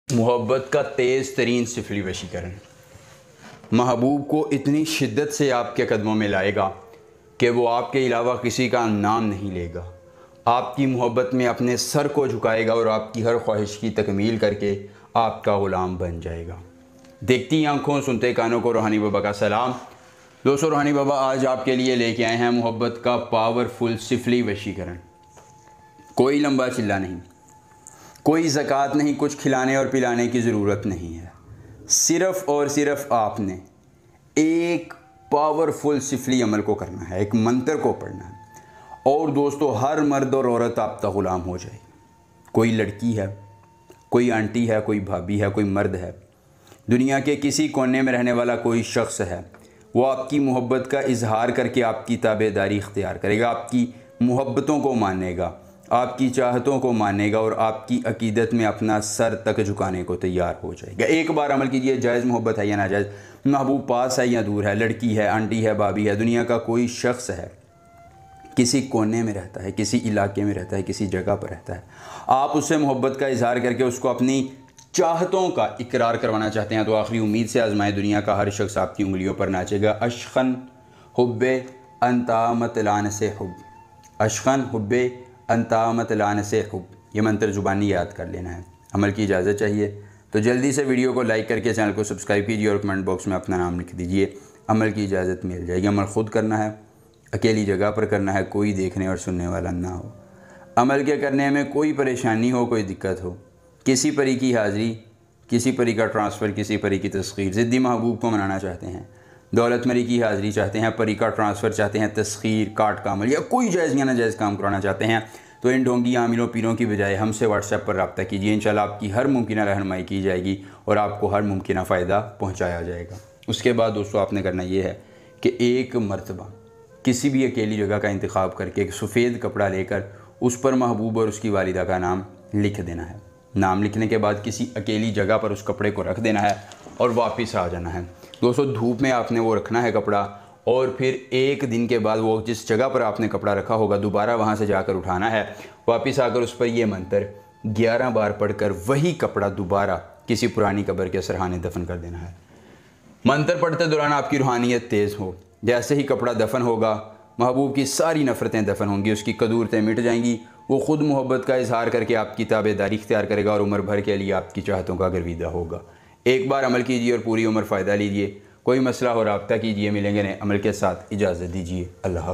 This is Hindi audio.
मोहब्बत का तेज़ तरीन सिफली वशीकरण महबूब को इतनी शिद्दत से आपके कदमों में लाएगा कि वो आपके अलावा किसी का नाम नहीं लेगा। आपकी मोहब्बत में अपने सर को झुकाएगा और आपकी हर ख्वाहिश की तकमील करके आपका ग़ुलाम बन जाएगा। देखती आंखों सुनते कानों को रूहानी बाबा का सलाम। दोस्तों, रूहानी बाबा आज आपके लिए लेके आए हैं मोहब्बत का पावरफुल सिफली वशीकरण। कोई लंबा चिल्ला नहीं, कोई ज़कात नहीं, कुछ खिलाने और पिलाने की ज़रूरत नहीं है। सिर्फ़ और सिर्फ आपने एक पावरफुल सिफली अमल को करना है, एक मंत्र को पढ़ना है और दोस्तों हर मर्द और औरत आपका ग़ुलाम हो जाएगी। कोई लड़की है, कोई आंटी है, कोई भाभी है, कोई मर्द है, दुनिया के किसी कोने में रहने वाला कोई शख्स है, वो आपकी मोहब्बत का इजहार करके आपकी ताबेदारी इख्तियार करेगा, आपकी मोहब्बतों को मानेगा, आपकी चाहतों को मानेगा और आपकी अकीदत में अपना सर तक झुकाने को तैयार हो जाएगा। एक बार अमल कीजिए। जायज़ मोहब्बत है या नाजायज़, महबूब पास है या दूर है, लड़की है, आंटी है, भाभी है, दुनिया का कोई शख्स है, किसी कोने में रहता है, किसी इलाके में रहता है, किसी जगह पर रहता है, आप उससे मोहब्बत का इजहार करके उसको अपनी चाहतों का इकरार करवाना चाहते हैं तो आखिरी उम्मीद से आजमाएं। दुनिया का हर शख्स आपकी उंगलियों पर नाचेगा। अशखन हुब्बे अंतामत लान से हुब, अशखन हुब्बे अंतामत लान से हुब, ये मंत्र ज़ुबानी याद कर लेना है। अमल की इजाज़त चाहिए तो जल्दी से वीडियो को लाइक करके चैनल को सब्सक्राइब कीजिए और कमेंट बॉक्स में अपना नाम लिख दीजिए। अमल की इजाज़त मिल जाएगी। अमल ख़ुद करना है, अकेली जगह पर करना है, कोई देखने और सुनने वाला ना हो। अमल के करने में कोई परेशानी हो, कोई दिक्कत हो, किसी परी की हाज़िरी, किसी परी का ट्रांसफ़र, किसी परी की तस्खीर, ज़िद्दी महबूब को मनाना चाहते हैं, दौलत मरी की हाज़िरी चाहते हैं, परी का ट्रांसफ़र चाहते हैं, तस्खीर, काट का अमल या कोई जायज़ या नाजायज़ काम कराना चाहते हैं तो इन ढोंगी आमिलों पीरों की बजाय हमसे व्हाट्सएप पर रब्ता कीजिए। इंशाल्लाह आपकी हर मुमकिन रहनुमाई की जाएगी और आपको हर मुमकिन फ़ायदा पहुँचाया जाएगा। उसके बाद दोस्तों आपने करना ये है कि एक मरतबा किसी भी अकेली जगह का इंतखाब करके एक सफ़ेद कपड़ा लेकर उस पर महबूब और उसकी वालिदा का नाम लिख देना है। नाम लिखने के बाद किसी अकेली जगह पर उस कपड़े को रख देना है और वापस आ जाना है। दोस्तों धूप में आपने वो रखना है कपड़ा और फिर एक दिन के बाद वो जिस जगह पर आपने कपड़ा रखा होगा दोबारा वहाँ से जाकर उठाना है। वापस आकर उस पर ये मंत्र 11 बार पढ़कर वही कपड़ा दोबारा किसी पुरानी कब्र के सरहाने दफन कर देना है। मंत्र पढ़ते दौरान आपकी रूहानियत तेज़ हो, जैसे ही कपड़ा दफन होगा महबूब की सारी नफ़रतें दफन होंगी, उसकी कदूरतें मिट जाएंगी। वो ख़ुद मोहब्बत का इजहार करके आपकी ताबेदारी इख्तियार करेगा और उम्र भर के लिए आपकी चाहतों का गर्विदा होगा। एक बार अमल कीजिए और पूरी उम्र फ़ायदा लीजिए। कोई मसला हो रब्ता कीजिए। मिलेंगे नए अमल के साथ। इजाज़त दीजिए। अल्लाह।